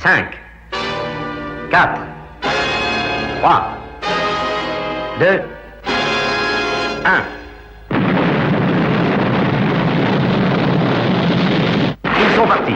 5, 4, 3, 2, 1. Ils sont partis.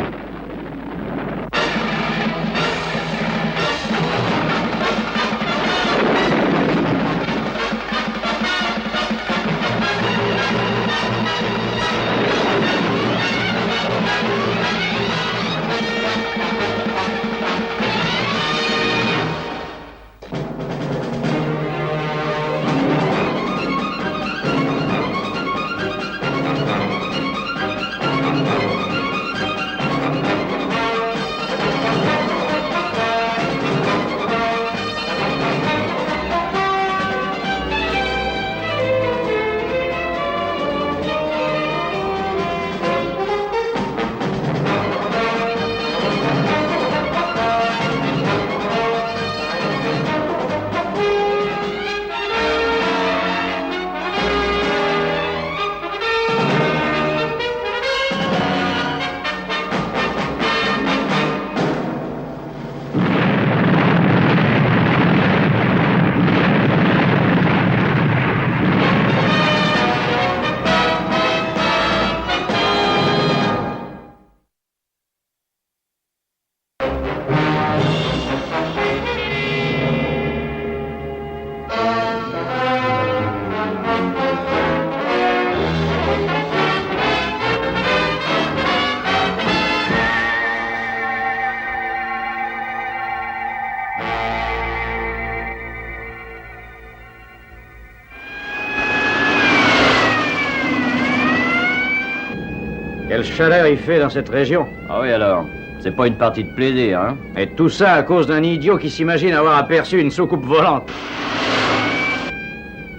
Quelle chaleur il fait dans cette région. Ah oui alors, c'est pas une partie de plaisir, hein? Et tout ça à cause d'un idiot qui s'imagine avoir aperçu une soucoupe volante.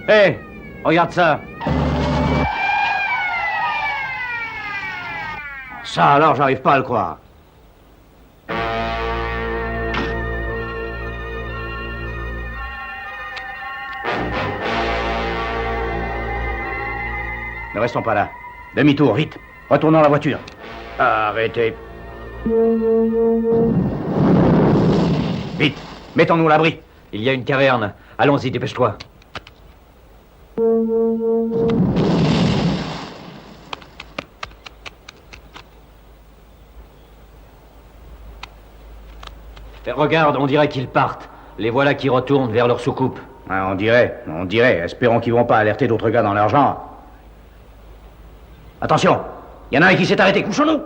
Hé, regarde ça. Ça alors, j'arrive pas à le croire. Ne restons pas là. Demi-tour, vite. Retournons à la voiture. Arrêtez. Vite, mettons-nous à l'abri. Il y a une caverne. Allons-y, dépêche-toi. Et regarde, on dirait qu'ils partent. Les voilà qui retournent vers leur soucoupe. Ah, on dirait. Espérons qu'ils vont pas alerter d'autres gars dans leur genre. Attention, il y en a un qui s'est arrêté, couchons-nous.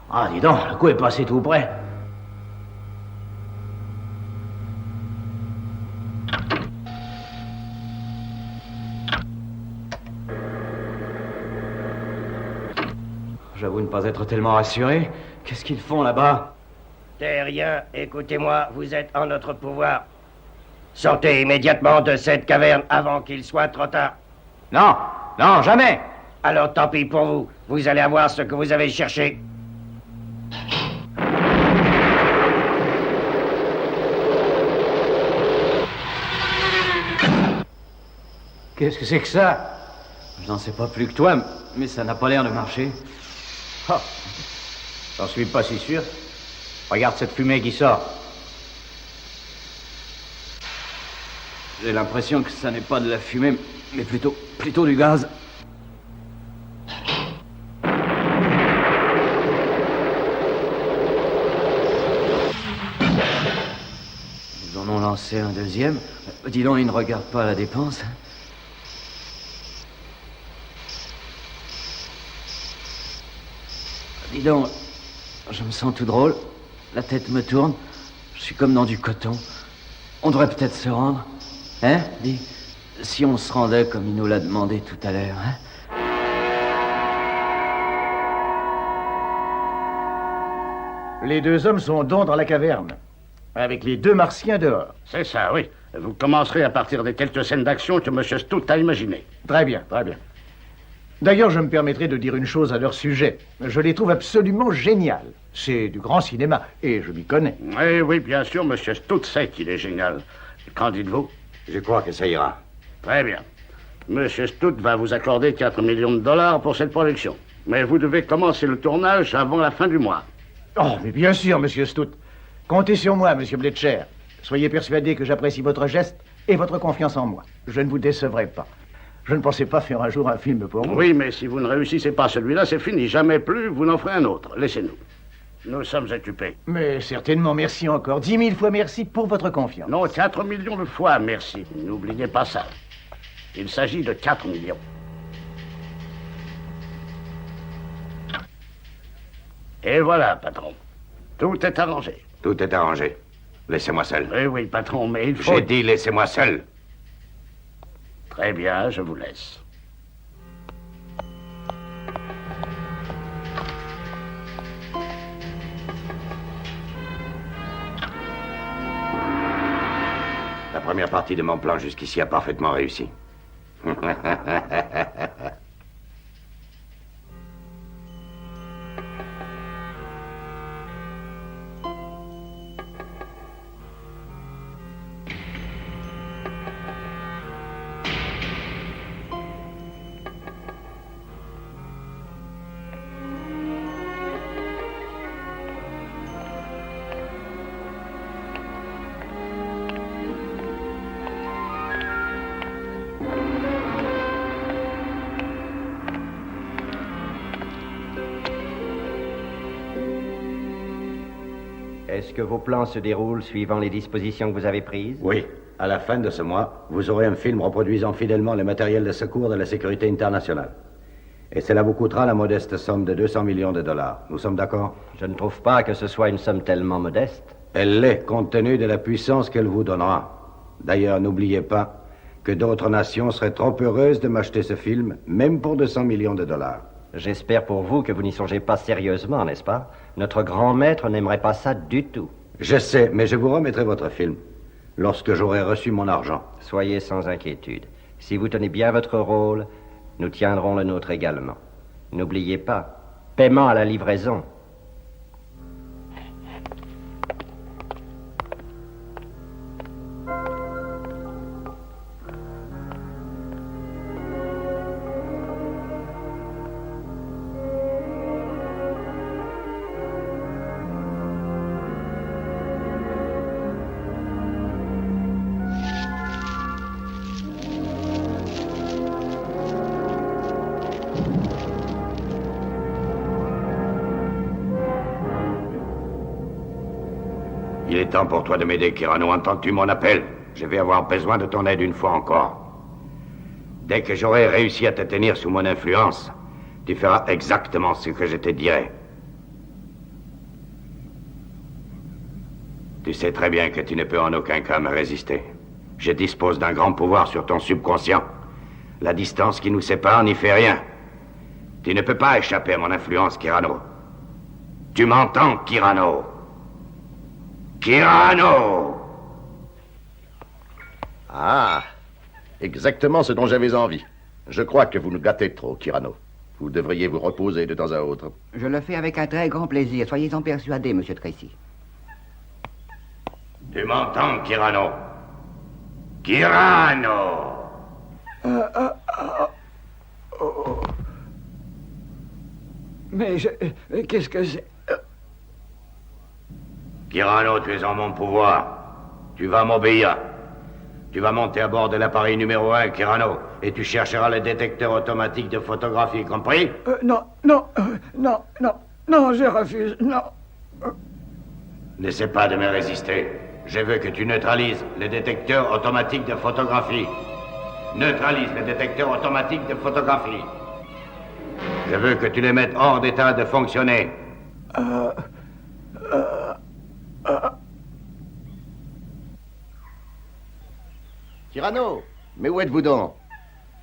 Ah, dis donc, le coup est passé tout près. J'avoue ne pas être tellement rassuré. Qu'est-ce qu'ils font là-bas? Terriens, écoutez-moi, vous êtes en notre pouvoir. Sortez immédiatement de cette caverne avant qu'il soit trop tard. Non, non, jamais. Alors tant pis pour vous, vous allez avoir ce que vous avez cherché. Qu'est-ce que c'est que ça? Je n'en sais pas plus que toi, mais ça n'a pas l'air de marcher. Oh, j'en suis pas si sûr. Regarde cette fumée qui sort. J'ai l'impression que ça n'est pas de la fumée, mais plutôt du gaz. Nous en ont lancé un deuxième. Dis donc, ils ne regardent pas la dépense. Dis donc, je me sens tout drôle. La tête me tourne. Je suis comme dans du coton. On devrait peut-être se rendre. Hein? Dis, si on se rendait comme il nous l'a demandé tout à l'heure, hein? Les deux hommes sont donc dans la caverne, avec les deux martiens dehors. C'est ça, oui. Vous commencerez à partir des quelques scènes d'action que M. Stout a imaginées. Très bien, très bien. D'ailleurs, je me permettrai de dire une chose à leur sujet. Je les trouve absolument géniales. C'est du grand cinéma, et je m'y connais. Oui, oui, bien sûr, M. Stout sait qu'il est génial. Qu'en dites-vous? Je crois que ça ira. Très bien. M. Stout va vous accorder 4 millions de dollars pour cette production. Mais vous devez commencer le tournage avant la fin du mois. Oh, mais bien sûr, monsieur Stout. Comptez sur moi, monsieur Bletcher. Soyez persuadé que j'apprécie votre geste et votre confiance en moi. Je ne vous décevrai pas. Je ne pensais pas faire un jour un film pour vous. Oui, mais si vous ne réussissez pas celui-là, c'est fini. Jamais plus, vous n'en ferez un autre. Laissez-nous. Nous sommes occupés. Mais certainement, merci encore. 10 000 fois merci pour votre confiance. Non, 4 millions de fois, merci. N'oubliez pas ça. Il s'agit de 4 millions. Et voilà, patron. Tout est arrangé. Tout est arrangé. Laissez-moi seul. Oui, oui, patron, mais il faut... J'ai dit laissez-moi seul. Très bien, je vous laisse. La première partie de mon plan jusqu'ici a parfaitement réussi. Est-ce que vos plans se déroulent suivant les dispositions que vous avez prises? Oui. À la fin de ce mois, vous aurez un film reproduisant fidèlement le matériel de secours de la sécurité internationale. Et cela vous coûtera la modeste somme de 200 millions de dollars. Nous sommes d'accord? Je ne trouve pas que ce soit une somme tellement modeste. Elle l'est, compte tenu de la puissance qu'elle vous donnera. D'ailleurs, n'oubliez pas que d'autres nations seraient trop heureuses de m'acheter ce film, même pour 200 millions de dollars. J'espère pour vous que vous n'y songez pas sérieusement, n'est-ce pas? Notre grand maître n'aimerait pas ça du tout. Je sais, mais je vous remettrai votre film lorsque j'aurai reçu mon argent. Soyez sans inquiétude. Si vous tenez bien votre rôle, nous tiendrons le nôtre également. N'oubliez pas, paiement à la livraison. Il est temps pour toi de m'aider, Kyrano. Entends-tu mon appel? Je vais avoir besoin de ton aide une fois encore. Dès que j'aurai réussi à te tenir sous mon influence, tu feras exactement ce que je te dirai. Tu sais très bien que tu ne peux en aucun cas me résister. Je dispose d'un grand pouvoir sur ton subconscient. La distance qui nous sépare n'y fait rien. Tu ne peux pas échapper à mon influence, Kyrano. Tu m'entends, Kyrano? Kyrano! Ah, exactement ce dont j'avais envie. Je crois que vous nous gâtez trop, Kyrano. Vous devriez vous reposer de temps à autre. Je le fais avec un très grand plaisir. Soyez-en persuadé, Monsieur Tracy. Tu m'entends, Kyrano? Kyrano! Mais qu'est-ce que c'est? Kyrano, tu es en mon pouvoir. Tu vas m'obéir. Tu vas monter à bord de l'appareil numéro 1, Kyrano, et tu chercheras le détecteur automatique de photographie, compris? Non, je refuse, non. N'essaie pas de me résister. Je veux que tu neutralises le détecteur automatique de photographie. Neutralise le détecteur automatique de photographie. Je veux que tu les mettes hors d'état de fonctionner. Kyrano, mais où êtes-vous donc?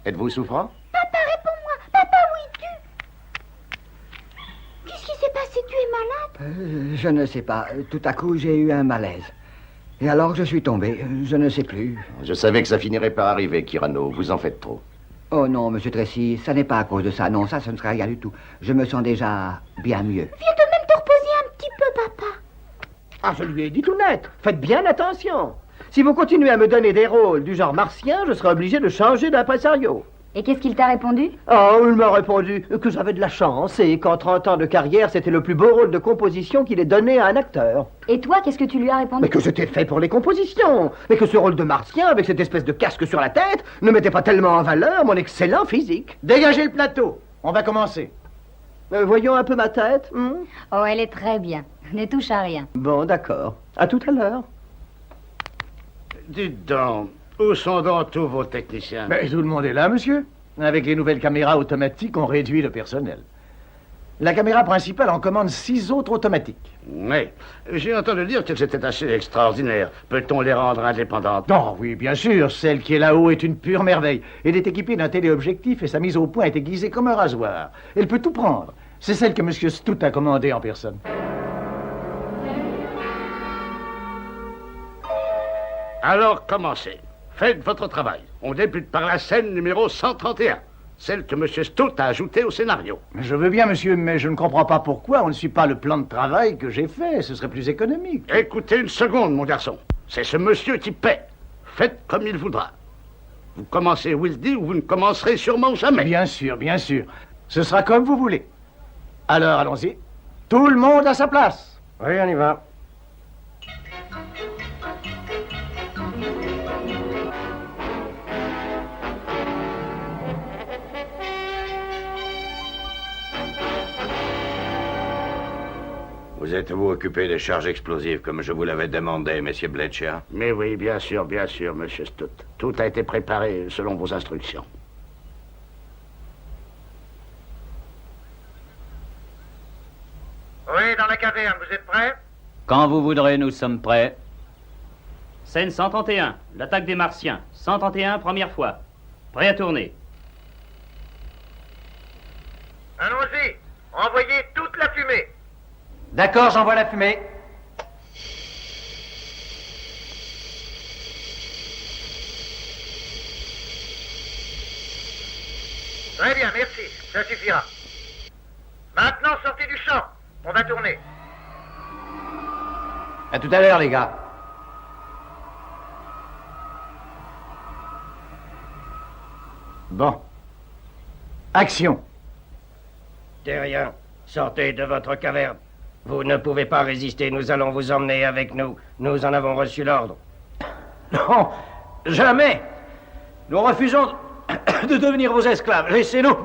Êtes-vous souffrant? Papa, réponds-moi. Papa, où es-tu? Qu'est-ce qui s'est passé? Tu es malade? Je ne sais pas. Tout à coup, j'ai eu un malaise. Et alors, je suis tombé. Je ne sais plus. Je savais que ça finirait par arriver, Kyrano. Vous en faites trop. Oh non, Monsieur Tracy, ça n'est pas à cause de ça. Non, ça, ce ne sera rien du tout. Je me sens déjà bien mieux. Viens tout de même te reposer un petit peu, papa. Ah, je lui ai dit tout net. Faites bien attention. Si vous continuez à me donner des rôles du genre martien, je serai obligé de changer d'impresario. Et qu'est-ce qu'il t'a répondu? Oh, il m'a répondu que j'avais de la chance et qu'en 30 ans de carrière, c'était le plus beau rôle de composition qu'il ait donné à un acteur. Et toi, qu'est-ce que tu lui as répondu? Mais que j'étais fait pour les compositions. Mais que ce rôle de martien, avec cette espèce de casque sur la tête, ne mettait pas tellement en valeur mon excellent physique. Dégagez le plateau. On va commencer. Voyons un peu ma tête. Oh, elle est très bien. Ne touche à rien. Bon, d'accord. À tout à l'heure. Dites donc, où sont donc tous vos techniciens? Mais tout le monde est là, monsieur. Avec les nouvelles caméras automatiques, on réduit le personnel. La caméra principale en commande 6 autres automatiques. Oui. J'ai entendu dire qu'elles étaient assez extraordinaires. Peut-on les rendre indépendantes? Oh oui, bien sûr. Celle qui est là-haut est une pure merveille. Elle est équipée d'un téléobjectif et sa mise au point est aiguisée comme un rasoir. Elle peut tout prendre. C'est celle que monsieur Stout a commandée en personne. Alors, commencez. Faites votre travail. On débute par la scène numéro 131, celle que M. Stout a ajoutée au scénario. Je veux bien, monsieur, mais je ne comprends pas pourquoi on ne suit pas le plan de travail que j'ai fait. Ce serait plus économique. Écoutez une seconde, mon garçon. C'est ce monsieur qui paie. Faites comme il voudra. Vous commencez où il dit ou vous ne commencerez sûrement jamais. Bien sûr, bien sûr. Ce sera comme vous voulez. Alors, allons-y. Tout le monde à sa place. Oui, on y va. Vous êtes-vous occupé des charges explosives comme je vous l'avais demandé, monsieur Bletcher? Mais oui, bien sûr, monsieur Stout. Tout a été préparé selon vos instructions. Oui, dans la caverne, vous êtes prêts? Quand vous voudrez, nous sommes prêts. Scène 131, l'attaque des Martiens. 131, première fois. Prêt à tourner. Allons-y, envoyez toute la fumée. D'accord, j'envoie la fumée. Très bien, merci, ça suffira. Maintenant, sortez du champ, on va tourner. À tout à l'heure, les gars. Bon. Action. Terrien, sortez de votre caverne. Vous ne pouvez pas résister, nous allons vous emmener avec nous. Nous en avons reçu l'ordre. Non, jamais. Nous refusons de devenir vos esclaves. Laissez-nous.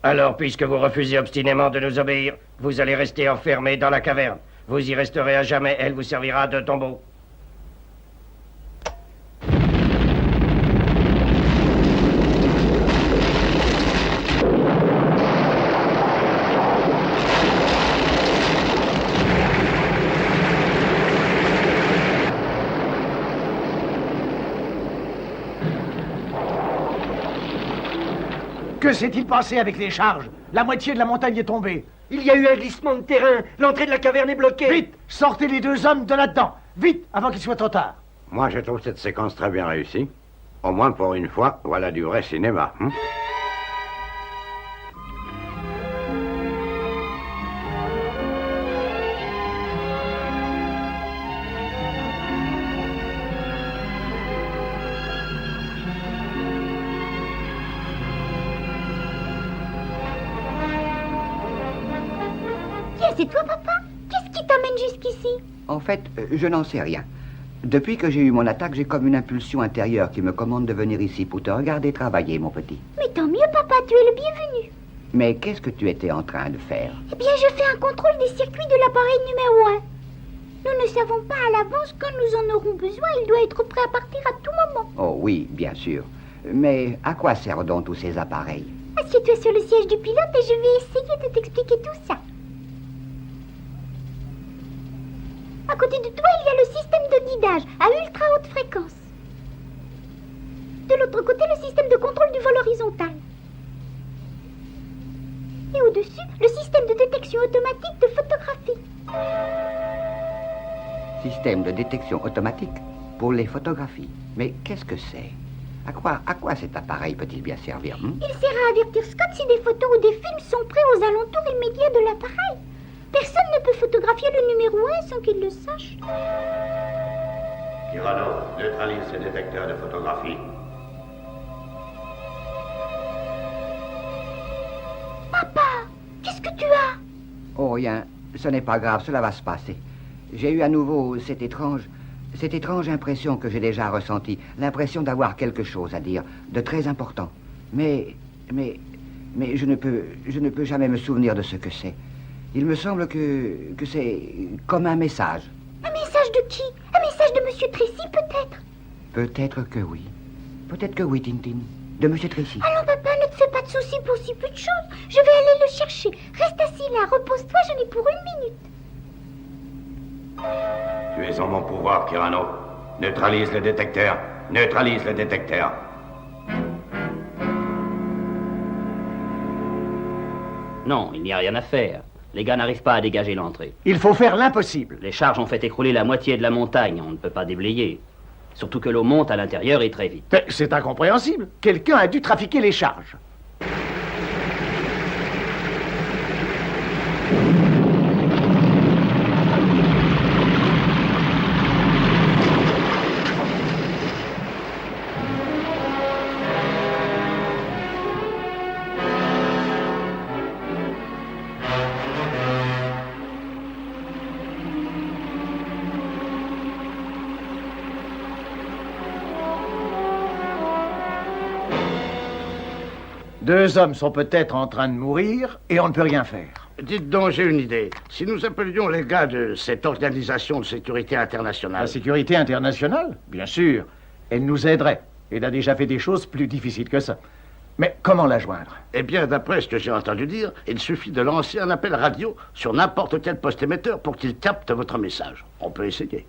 Alors, puisque vous refusez obstinément de nous obéir, vous allez rester enfermés dans la caverne. Vous y resterez à jamais, elle vous servira de tombeau. Que s'est-il passé avec les charges? La moitié de la montagne est tombée. Il y a eu un glissement de terrain. L'entrée de la caverne est bloquée. Vite, sortez les 2 hommes de là-dedans. Vite, avant qu'il soit trop tard. Moi, je trouve cette séquence très bien réussie. Au moins pour une fois, voilà du vrai cinéma. Tiens, c'est toi, papa? Qu'est-ce qui t'emmène jusqu'ici? En fait, je n'en sais rien. Depuis que j'ai eu mon attaque, j'ai comme une impulsion intérieure qui me commande de venir ici pour te regarder travailler, mon petit. Mais tant mieux, papa, tu es le bienvenu. Mais qu'est-ce que tu étais en train de faire? Eh bien, je fais un contrôle des circuits de l'appareil numéro 1. Nous ne savons pas à l'avance quand nous en aurons besoin. Il doit être prêt à partir à tout moment. Oh oui, bien sûr. Mais à quoi servent donc tous ces appareils? Assieds-toi sur le siège du pilote et je vais essayer de t'expliquer tout ça. À côté de toi, il y a le système de guidage à ultra haute fréquence. De l'autre côté, le système de contrôle du vol horizontal. Et au-dessus, le système de détection automatique de photographie. Système de détection automatique pour les photographies. Mais qu'est-ce que c'est? À quoi cet appareil peut-il bien servir? Il sert à avertir Scott si des photos ou des films sont prêts aux alentours immédiats de l'appareil. Personne ne peut photographier le numéro 1 sans qu'il le sache. Cyrano, neutralise ces détecteurs de photographie. Oh, rien. Ce n'est pas grave, cela va se passer. J'ai eu à nouveau cette étrange impression que j'ai déjà ressentie. L'impression d'avoir quelque chose à dire, de très important. Mais je ne peux jamais me souvenir de ce que c'est. Il me semble que c'est comme un message. Un message de qui? Un message de Monsieur Tracy, peut-être? Peut-être que oui. Peut-être que oui, Tintin. De Monsieur Tracy. Allons, papa, ne te fais pas de soucis pour si peu de choses. Je vais aller le chercher. Reste assis là, repose-toi, je n'ai pour 1 minute. Tu es en mon pouvoir, Kyrano. Neutralise le détecteur. Neutralise le détecteur. Non, il n'y a rien à faire. Les gars n'arrivent pas à dégager l'entrée. Il faut faire l'impossible. Les charges ont fait écrouler la moitié de la montagne. On ne peut pas déblayer. Surtout que l'eau monte à l'intérieur et très vite. Mais c'est incompréhensible. Quelqu'un a dû trafiquer les charges. Deux hommes sont peut-être en train de mourir et on ne peut rien faire. Dites donc, j'ai une idée. Si nous appelions les gars de cette organisation de sécurité internationale... La sécurité internationale, bien sûr, elle nous aiderait. Elle a déjà fait des choses plus difficiles que ça. Mais comment la joindre? Eh bien, d'après ce que j'ai entendu dire, il suffit de lancer un appel radio sur n'importe quel poste émetteur pour qu'il capte votre message. On peut essayer.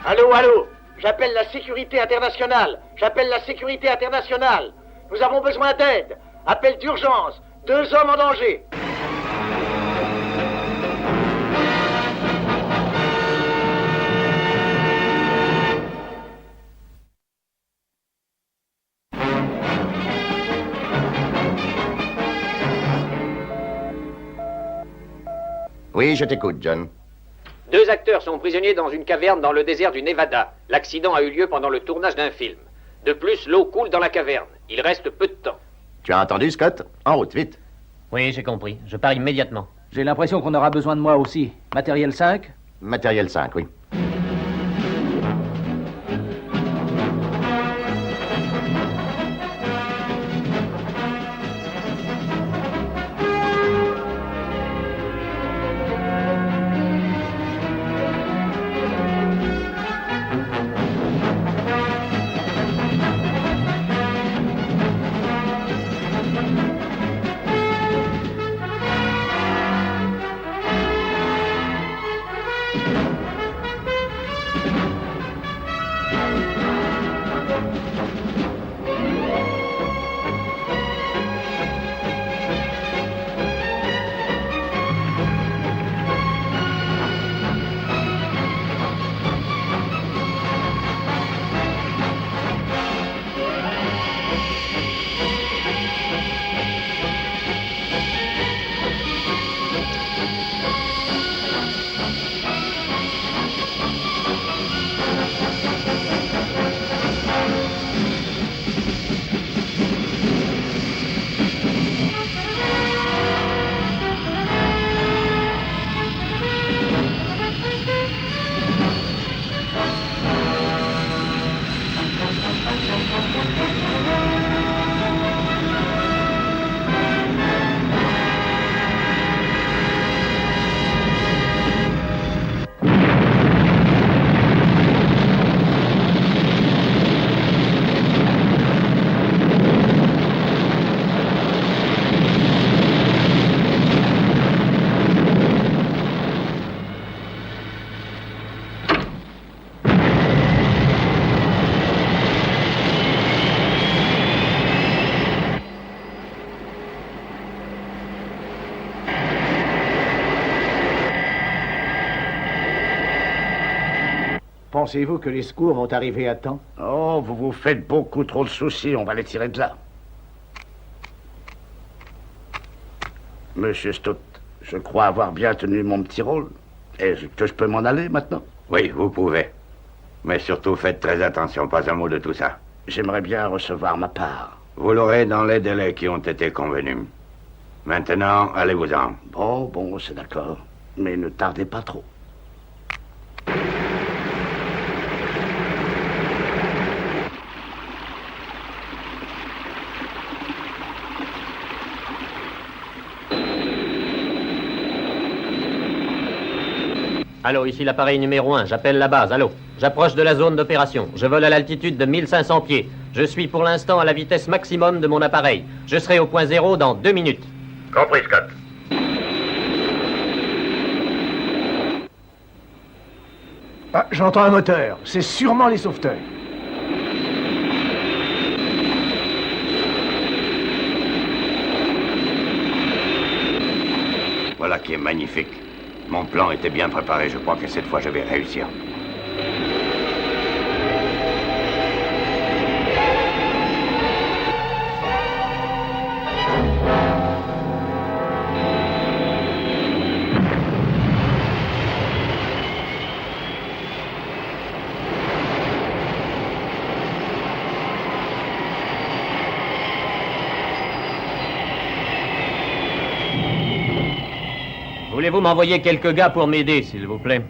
Allô, allô. J'appelle la sécurité internationale. J'appelle la sécurité internationale. Nous avons besoin d'aide. Appel d'urgence. 2 hommes en danger. Oui, je t'écoute, John. 2 acteurs sont prisonniers dans une caverne dans le désert du Nevada. L'accident a eu lieu pendant le tournage d'un film. De plus, l'eau coule dans la caverne. Il reste peu de temps. Tu as entendu, Scott? En route, vite. Oui, j'ai compris. Je pars immédiatement. J'ai l'impression qu'on aura besoin de moi aussi. Matériel 5? Matériel 5, oui. Pensez-vous que les secours vont arriver à temps? Oh, vous vous faites beaucoup trop de soucis. On va les tirer de là. Monsieur Stout, je crois avoir bien tenu mon petit rôle. Est-ce que je peux m'en aller maintenant? Oui, vous pouvez. Mais surtout, faites très attention, pas un mot de tout ça. J'aimerais bien recevoir ma part. Vous l'aurez dans les délais qui ont été convenus. Maintenant, allez-vous-en. Bon, c'est d'accord. Mais ne tardez pas trop. Allô, ici l'appareil numéro 1, j'appelle la base, allô. J'approche de la zone d'opération. Je vole à l'altitude de 1500 pieds. Je suis pour l'instant à la vitesse maximum de mon appareil. Je serai au point zéro dans 2 minutes. Compris, Scott. Ah, j'entends un moteur. C'est sûrement les sauveteurs. Voilà qui est magnifique. Mon plan était bien préparé. Je crois que cette fois, je vais réussir. Voulez-vous m'envoyer quelques gars pour m'aider, s'il vous plaît?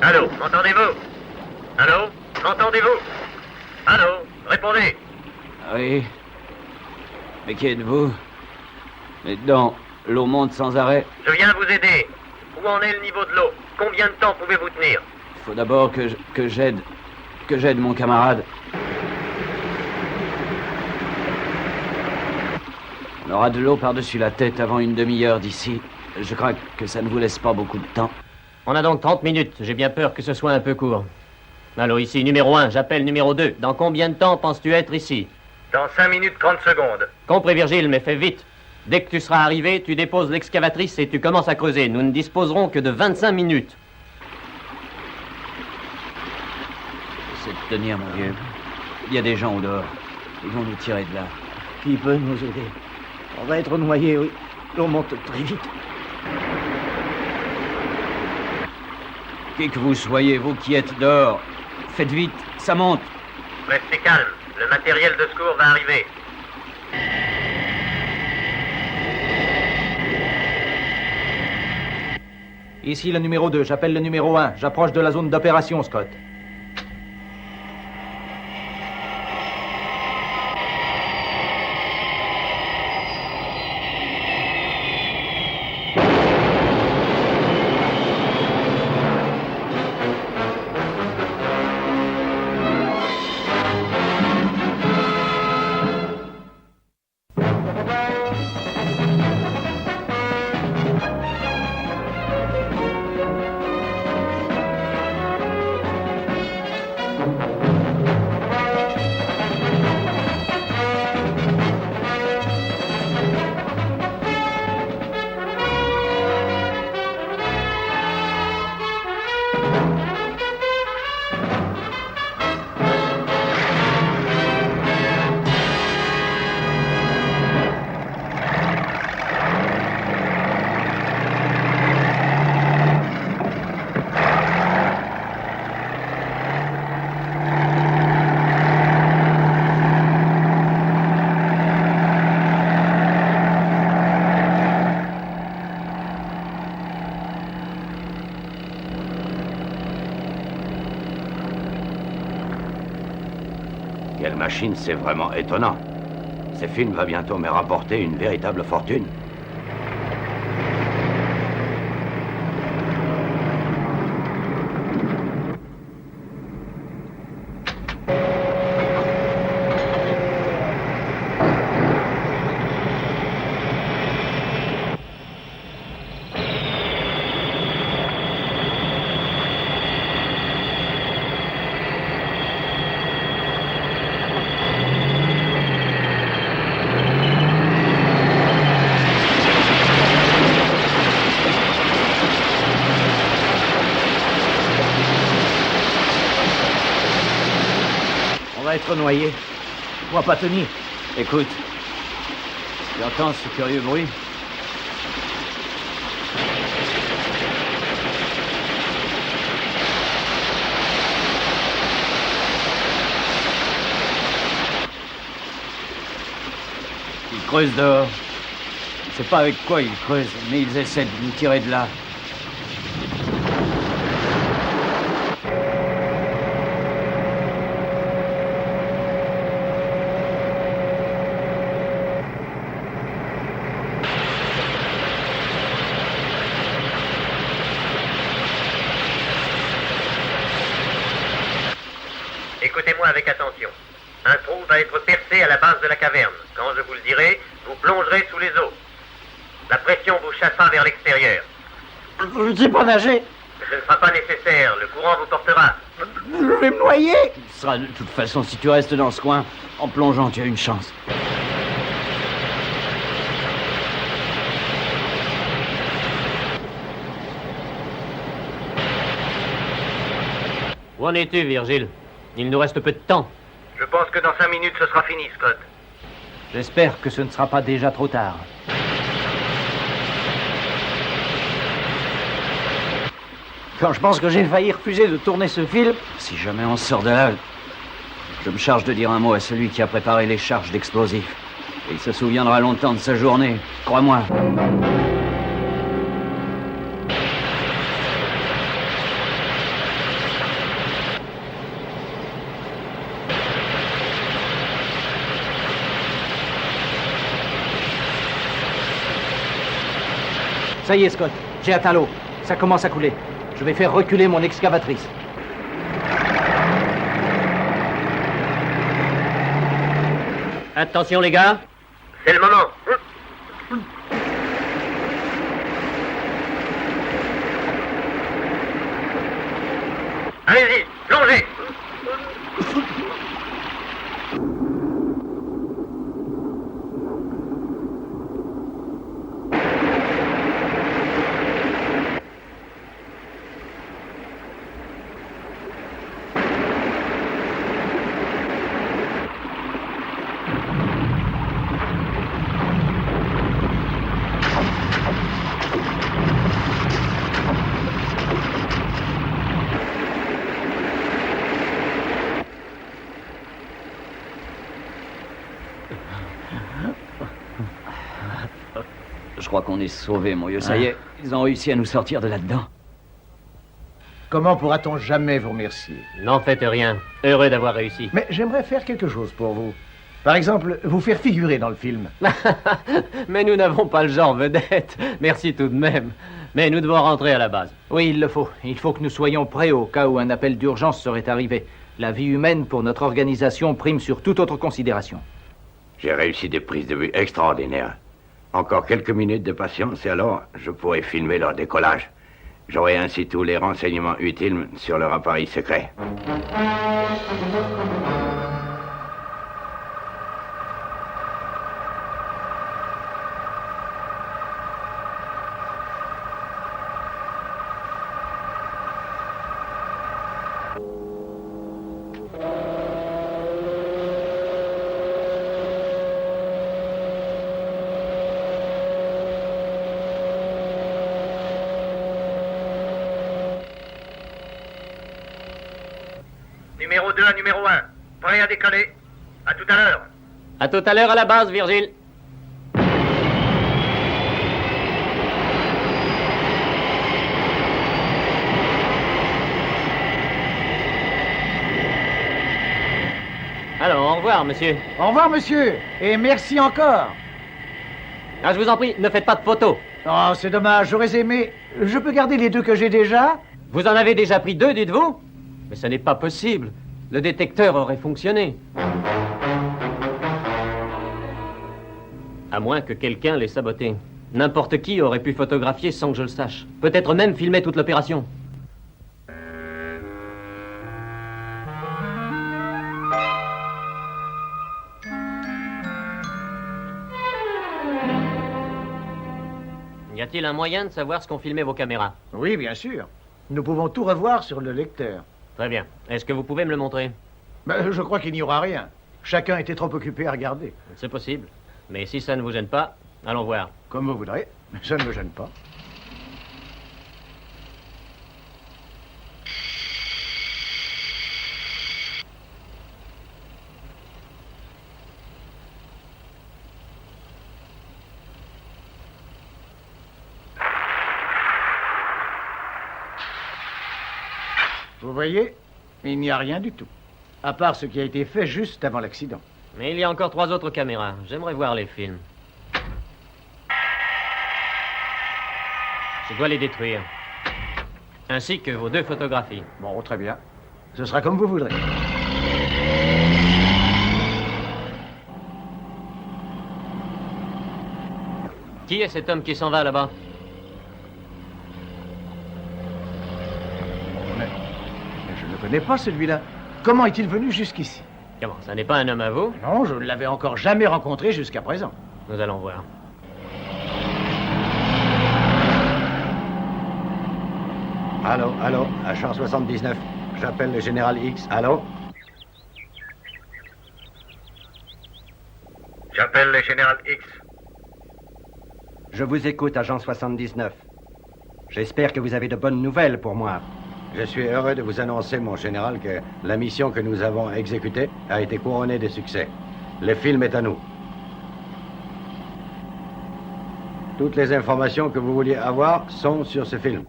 Allô, m'entendez-vous? Allô, m'entendez-vous? Allô, répondez. Oui. Mais qui êtes-vous? Mais dedans, l'eau monte sans arrêt. Je viens vous aider. Où en est le niveau de l'eau? Combien de temps pouvez-vous tenir? Il faut d'abord que j'aide mon camarade. On aura de l'eau par-dessus la tête avant une demi-heure d'ici. Je crains que ça ne vous laisse pas beaucoup de temps. On a donc 30 minutes. J'ai bien peur que ce soit un peu court. Allô, ici, numéro 1, j'appelle numéro 2. Dans combien de temps penses-tu être ici? Dans 5 minutes 30 secondes. Compris, Virgile, mais fais vite. Dès que tu seras arrivé, tu déposes l'excavatrice et tu commences à creuser. Nous ne disposerons que de 25 minutes. C'est de tenir, mon vieux. Il y a des gens au dehors. Ils vont nous tirer de là. Qui peut nous aider? On va être noyés, oui. L'eau monte très vite. Qui que vous soyez, vous qui êtes dehors, faites vite, ça monte. Restez calme. Le matériel de secours va arriver. Ici le numéro 2, j'appelle le numéro 1. J'approche de la zone d'opération, Scott. Quelle machine, c'est vraiment étonnant. Ce film va bientôt me rapporter une véritable fortune. va être noyé. Moi pas tenir. Écoute, tu entends ce curieux bruit? Ils creusent dehors. Je sais pas avec quoi ils creusent, mais ils essaient de nous tirer de là. Écoutez-moi avec attention. Un trou va être percé à la base de la caverne. Quand je vous le dirai, vous plongerez sous les eaux. La pression vous chassera vers l'extérieur. Je ne sais pas nager. Ce ne sera pas nécessaire, le courant vous portera. Je vais me noyer. Ce sera de toute façon, si tu restes dans ce coin, en plongeant, tu as une chance. Où en es-tu, Virgile? Il nous reste peu de temps. Je pense que dans 5 minutes, ce sera fini, Scott. J'espère que ce ne sera pas déjà trop tard. Quand je pense que j'ai failli refuser de tourner ce film... Si jamais on sort de là, je me charge de dire un mot à celui qui a préparé les charges d'explosifs. Et il se souviendra longtemps de sa journée, crois-moi. Ça y est, Scott, j'ai atteint l'eau. Ça commence à couler. Je vais faire reculer mon excavatrice. Attention, les gars. C'est le moment. Allez-y, plongez. Je crois qu'on est sauvés, mon vieux. Ça y est, ils ont réussi à nous sortir de là-dedans. Comment pourra-t-on jamais vous remercier? N'en faites rien. Heureux d'avoir réussi. Mais j'aimerais faire quelque chose pour vous. Par exemple, vous faire figurer dans le film. Mais nous n'avons pas le genre vedette. Merci tout de même. Mais nous devons rentrer à la base. Oui, il le faut. Il faut que nous soyons prêts au cas où un appel d'urgence serait arrivé. La vie humaine pour notre organisation prime sur toute autre considération. J'ai réussi des prises de vue extraordinaires. Encore quelques minutes de patience et alors je pourrai filmer leur décollage. J'aurai ainsi tous les renseignements utiles sur leur appareil secret. Numéro 2 à numéro 1. Prêt à décoller. À tout à l'heure. À tout à l'heure à la base, Virgile. Alors, au revoir, monsieur. Au revoir, monsieur. Et merci encore. Ah, je vous en prie, ne faites pas de photos. Oh, c'est dommage. J'aurais aimé... Je peux garder les deux que j'ai déjà? Vous en avez déjà pris 2, dites-vous? Mais ce n'est pas possible. Le détecteur aurait fonctionné. À moins que quelqu'un l'ait saboté. N'importe qui aurait pu photographier sans que je le sache. Peut-être même filmer toute l'opération. Y a-t-il un moyen de savoir ce qu'ont filmé vos caméras? Oui, bien sûr. Nous pouvons tout revoir sur le lecteur. Très bien. Est-ce que vous pouvez me le montrer? Mais je crois qu'il n'y aura rien. Chacun était trop occupé à regarder. C'est possible. Mais si ça ne vous gêne pas, allons voir. Comme vous voudrez. Ça ne me gêne pas. Vous voyez, il n'y a rien du tout. À part ce qui a été fait juste avant l'accident. Mais il y a encore 3 autres caméras. J'aimerais voir les films. Je dois les détruire. Ainsi que vos 2 photographies. Bon, très bien. Ce sera comme vous voudrez. Qui est cet homme qui s'en va là-bas? Mais je ne le connais pas, celui-là. Comment est-il venu jusqu'ici? Comment, ça n'est pas un homme à vous? Non, je ne l'avais encore jamais rencontré jusqu'à présent. Nous allons voir. Allô, agent 79. J'appelle le général X. Allô? J'appelle le général X. Je vous écoute, agent 79. J'espère que vous avez de bonnes nouvelles pour moi. Je suis heureux de vous annoncer, mon général, que la mission que nous avons exécutée a été couronnée de succès. Le film est à nous. Toutes les informations que vous vouliez avoir sont sur ce film.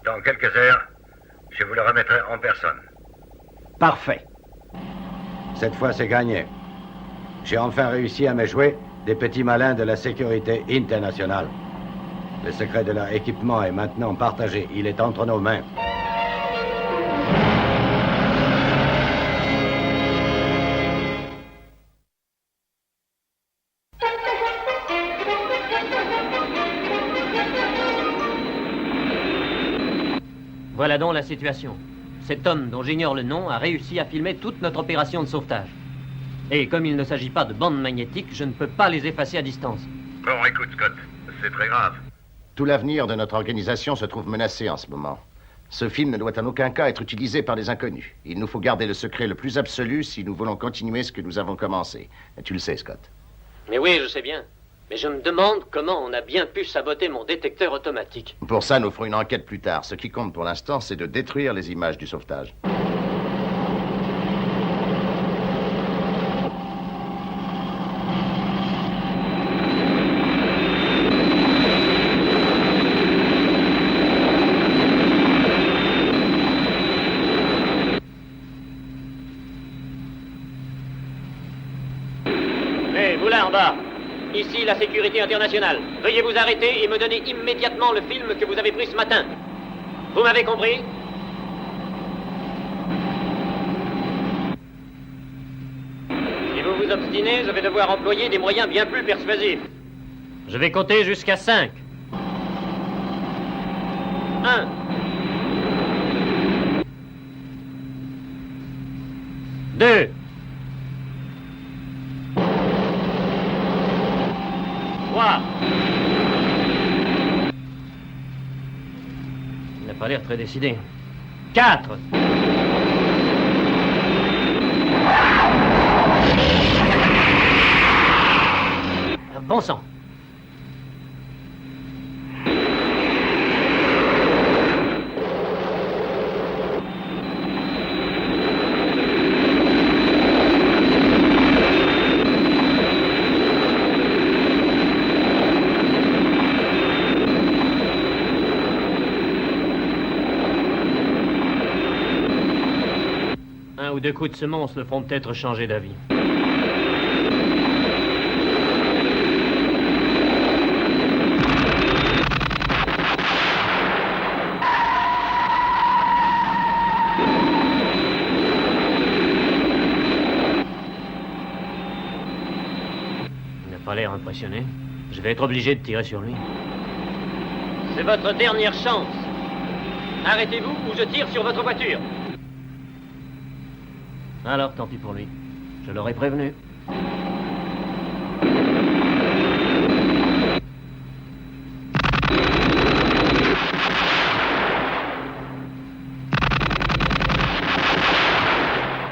Dans quelques heures, je vous le remettrai en personne. Parfait. Cette fois, c'est gagné. J'ai enfin réussi à me jouer des petits malins de la sécurité internationale. Le secret de leur équipement est maintenant partagé. Il est entre nos mains. Voilà donc la situation. Cet homme, dont j'ignore le nom, a réussi à filmer toute notre opération de sauvetage. Et comme il ne s'agit pas de bandes magnétiques, je ne peux pas les effacer à distance. Bon, écoute, Scott, c'est très grave. Tout l'avenir de notre organisation se trouve menacé en ce moment. Ce film ne doit en aucun cas être utilisé par des inconnus. Il nous faut garder le secret le plus absolu si nous voulons continuer ce que nous avons commencé. Et tu le sais, Scott. Mais oui, je sais bien. Mais je me demande comment on a bien pu saboter mon détecteur automatique. Pour ça, nous ferons une enquête plus tard. Ce qui compte pour l'instant, c'est de détruire les images du sauvetage. Hé, vous là en bas. Ici, la sécurité internationale. Veuillez vous arrêter et me donner immédiatement le film que vous avez pris ce matin. Vous m'avez compris? Si vous vous obstinez, je vais devoir employer des moyens bien plus persuasifs. Je vais compter jusqu'à 5. 1. 2. 3. Il n'a pas l'air très décidé. 4. Un bon sang. Un ou 2 coups de semonce le feront peut-être changer d'avis. Il n'a pas l'air impressionné. Je vais être obligé de tirer sur lui. C'est votre dernière chance. Arrêtez-vous ou je tire sur votre voiture. Alors, tant pis pour lui. Je l'aurais prévenu.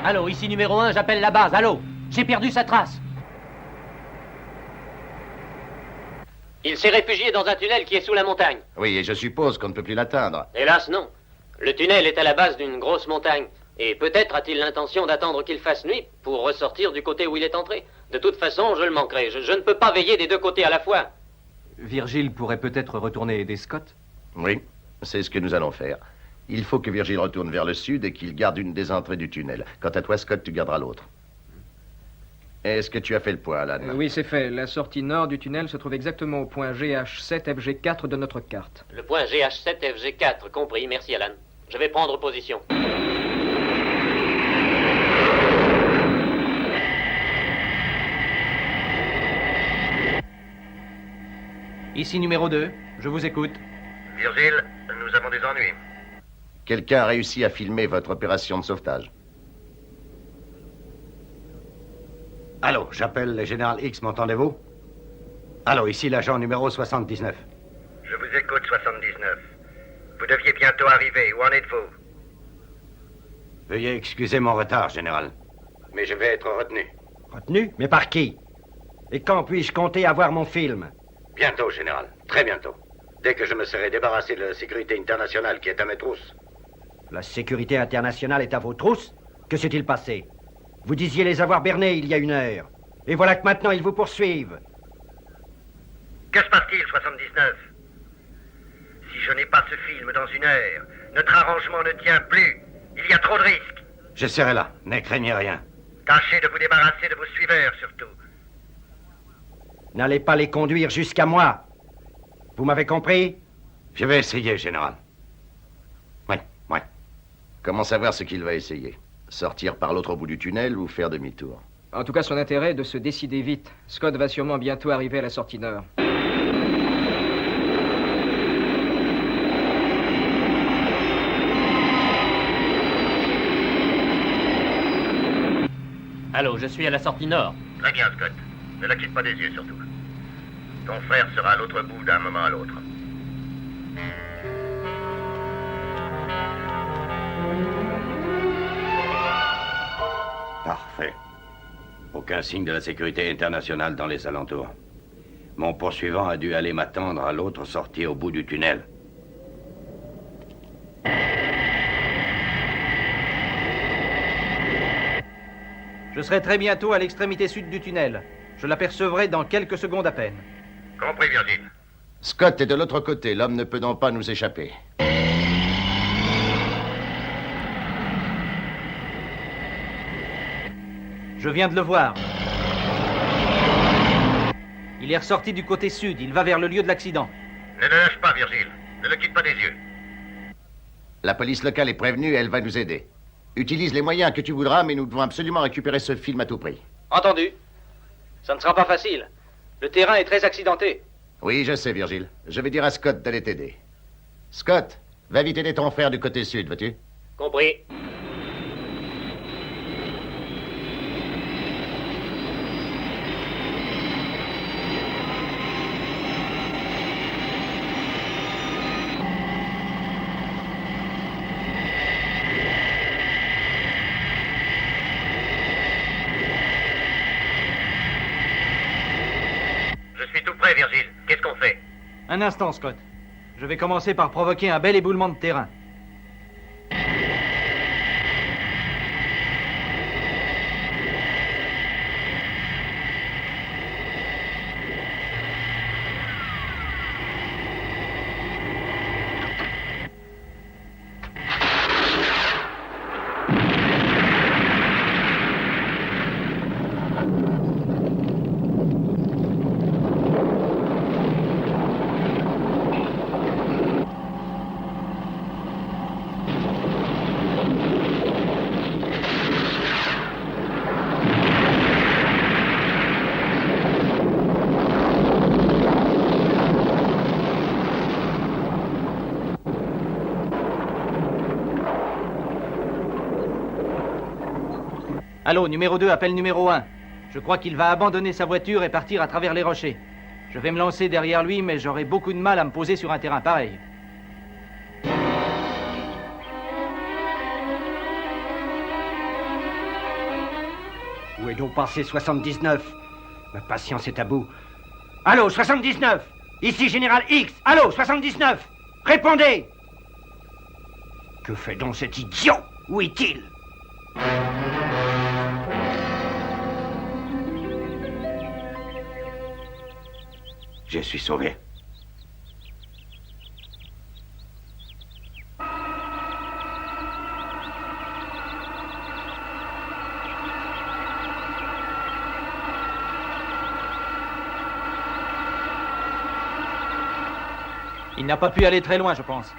Allô, ici numéro 1, j'appelle la base. Allô, j'ai perdu sa trace. Il s'est réfugié dans un tunnel qui est sous la montagne. Oui, et je suppose qu'on ne peut plus l'atteindre. Hélas, non. Le tunnel est à la base d'une grosse montagne. Et peut-être a-t-il l'intention d'attendre qu'il fasse nuit pour ressortir du côté où il est entré. De toute façon, je le manquerai. Je ne peux pas veiller des deux côtés à la fois. Virgile pourrait peut-être retourner aider Scott? Oui, c'est ce que nous allons faire. Il faut que Virgile retourne vers le sud et qu'il garde une des entrées du tunnel. Quant à toi, Scott, tu garderas l'autre. Est-ce que tu as fait le point, Alan? Oui, c'est fait. La sortie nord du tunnel se trouve exactement au point GH7FG4 de notre carte. Le point GH7FG4, compris. Merci, Alan. Je vais prendre position. Ici numéro 2, je vous écoute. Virgile, nous avons des ennuis. Quelqu'un a réussi à filmer votre opération de sauvetage. Allô, j'appelle le général X, m'entendez-vous? Allô, ici l'agent numéro 79. Je vous écoute, 79. Vous deviez bientôt arriver. Où en êtes-vous? Veuillez excuser mon retard, général. Mais je vais être retenu. Retenu? Mais par qui? Et quand puis-je compter avoir mon film? Bientôt, général. Très bientôt. Dès que je me serai débarrassé de la sécurité internationale qui est à mes trousses. La sécurité internationale est à vos trousses? Que s'est-il passé? Vous disiez les avoir bernés il y a 1 heure. Et voilà que maintenant ils vous poursuivent. Que se passe-t-il, 79? Si je n'ai pas ce film dans 1 heure, notre arrangement ne tient plus. Il y a trop de risques. Je serai là. Ne craignez rien. Tâchez de vous débarrasser de vos suiveurs, surtout. N'allez pas les conduire jusqu'à moi. Vous m'avez compris? Je vais essayer, général. Oui. Comment savoir ce qu'il va essayer? Sortir par l'autre bout du tunnel ou faire demi-tour? En tout cas, son intérêt est de se décider vite. Scott va sûrement bientôt arriver à la sortie nord. Allô, je suis à la sortie nord. Très bien, Scott. Ne la quitte pas des yeux, surtout. Ton frère sera à l'autre bout d'un moment à l'autre. Parfait. Aucun signe de la sécurité internationale dans les alentours. Mon poursuivant a dû aller m'attendre à l'autre sortie au bout du tunnel. Je serai très bientôt à l'extrémité sud du tunnel. Je l'apercevrai dans quelques secondes à peine. Compris, Virgile. Scott est de l'autre côté. L'homme ne peut donc pas nous échapper. Je viens de le voir. Il est ressorti du côté sud. Il va vers le lieu de l'accident. Ne le lâche pas, Virgile. Ne le quitte pas des yeux. La police locale est prévenue et elle va nous aider. Utilise les moyens que tu voudras, mais nous devons absolument récupérer ce film à tout prix. Entendu. Ça ne sera pas facile. Le terrain est très accidenté. Oui, je sais, Virgile. Je vais dire à Scott d'aller t'aider. Scott, va vite aider ton frère du côté sud, veux-tu? Compris. Je suis tout prêt, Virgile. Qu'est-ce qu'on fait? Un instant, Scott. Je vais commencer par provoquer un bel éboulement de terrain. Allô, numéro 2, appelle numéro 1. Je crois qu'il va abandonner sa voiture et partir à travers les rochers. Je vais me lancer derrière lui, mais j'aurai beaucoup de mal à me poser sur un terrain pareil. Où est donc passé 79? Ma patience est à bout. Allô, 79? Ici Général X. Allô, 79? Répondez! Que fait donc cet idiot? Où est-il? Je suis sauvé. Il n'a pas pu aller très loin, je pense.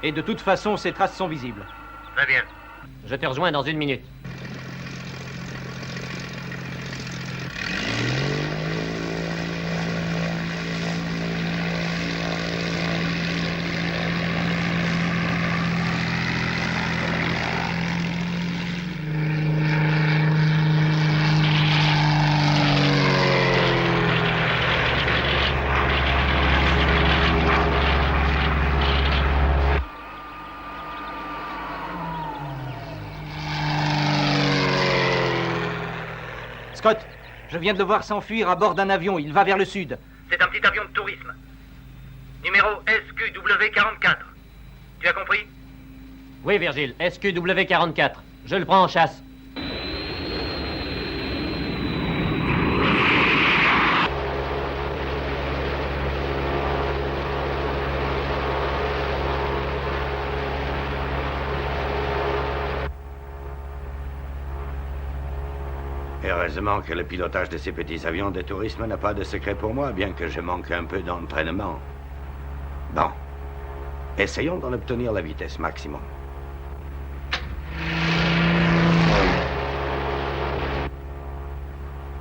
Et de toute façon, ses traces sont visibles. Très bien. Je te rejoins dans 1 minute. Scott, je viens de le voir s'enfuir à bord d'un avion. Il va vers le sud. C'est un petit avion de tourisme. Numéro SQW44. Tu as compris? Oui, Virgile, SQW44. Je le prends en chasse. Heureusement que le pilotage de ces petits avions de tourisme n'a pas de secret pour moi, bien que je manque un peu d'entraînement. Bon. Essayons d'en obtenir la vitesse maximum.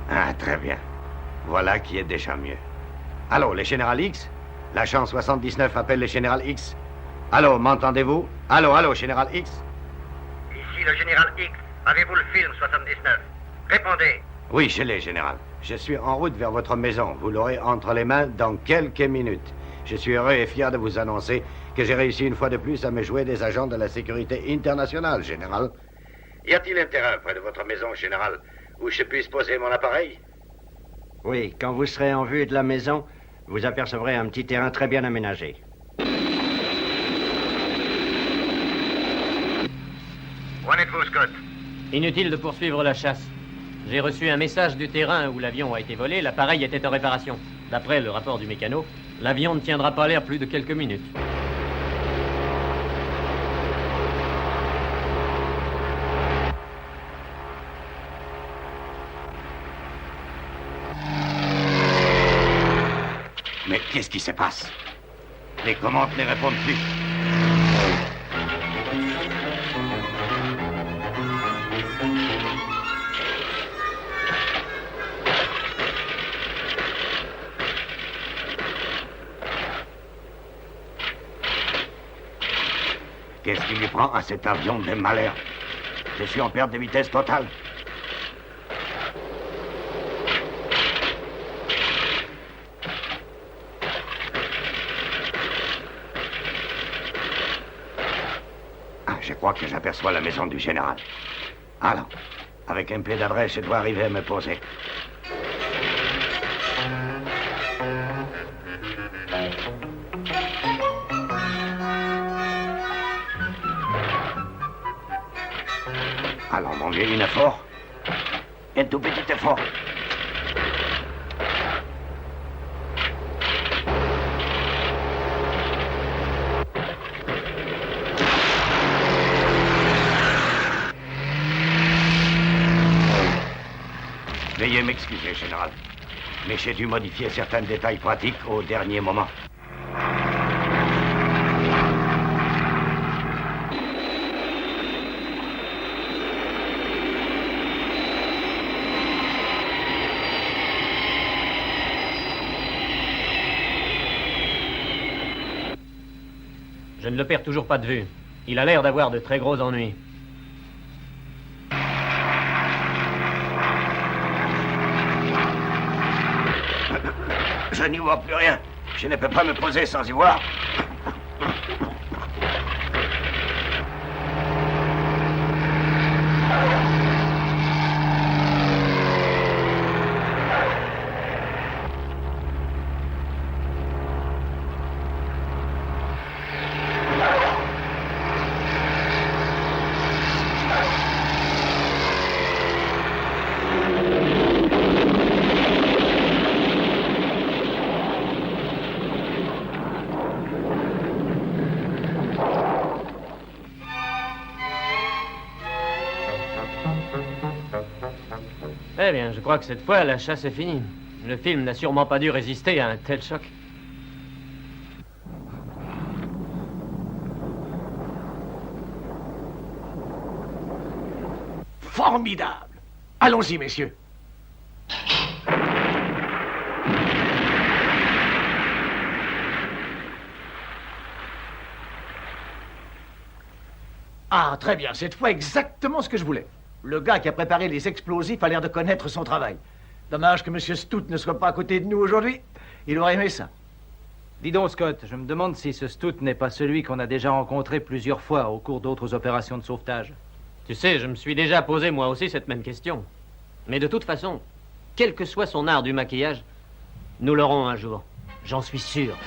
Ah, très bien. Voilà qui est déjà mieux. Allô, le Général X? L'agent 79 appelle le Général X. Allô, m'entendez-vous? Allô, allô, Général X? Ici le Général X. Avez-vous le film 79? Répondez. Oui, je l'ai, Général. Je suis en route vers votre maison. Vous l'aurez entre les mains dans quelques minutes. Je suis heureux et fier de vous annoncer que j'ai réussi une fois de plus à me jouer des agents de la sécurité internationale, Général. Y a-t-il un terrain près de votre maison, Général, où je puisse poser mon appareil? Oui, quand vous serez en vue de la maison, vous apercevrez un petit terrain très bien aménagé. Où en êtes-vous, Scott? Inutile de poursuivre la chasse. J'ai reçu un message du terrain où l'avion a été volé. L'appareil était en réparation. D'après le rapport du mécano, l'avion ne tiendra pas l'air plus de quelques minutes. Mais qu'est-ce qui se passe? Les commandes ne répondent plus. Qu'est-ce qui lui prend à cet avion de malheur? Je suis en perte de vitesse totale. Ah, je crois que j'aperçois la maison du général. Alors, avec un peu d'adresse, je dois arriver à me poser. Alors, mon vieux, un effort. Un tout petit effort. Veuillez m'excuser, Général, mais j'ai dû modifier certains détails pratiques au dernier moment. Je ne le perds toujours pas de vue. Il a l'air d'avoir de très gros ennuis. Je n'y vois plus rien. Je ne peux pas me poser sans y voir. Eh bien, je crois que cette fois, la chasse est finie. Le film n'a sûrement pas dû résister à un tel choc. Formidable. Allons-y, messieurs. Ah, très bien. Cette fois, exactement ce que je voulais. Le gars qui a préparé les explosifs a l'air de connaître son travail. Dommage que M. Stout ne soit pas à côté de nous aujourd'hui. Il aurait aimé ça. Dis donc, Scott, je me demande si ce Stout n'est pas celui qu'on a déjà rencontré plusieurs fois au cours d'autres opérations de sauvetage. Tu sais, je me suis déjà posé moi aussi cette même question. Mais de toute façon, quel que soit son art du maquillage, nous l'aurons un jour. J'en suis sûr.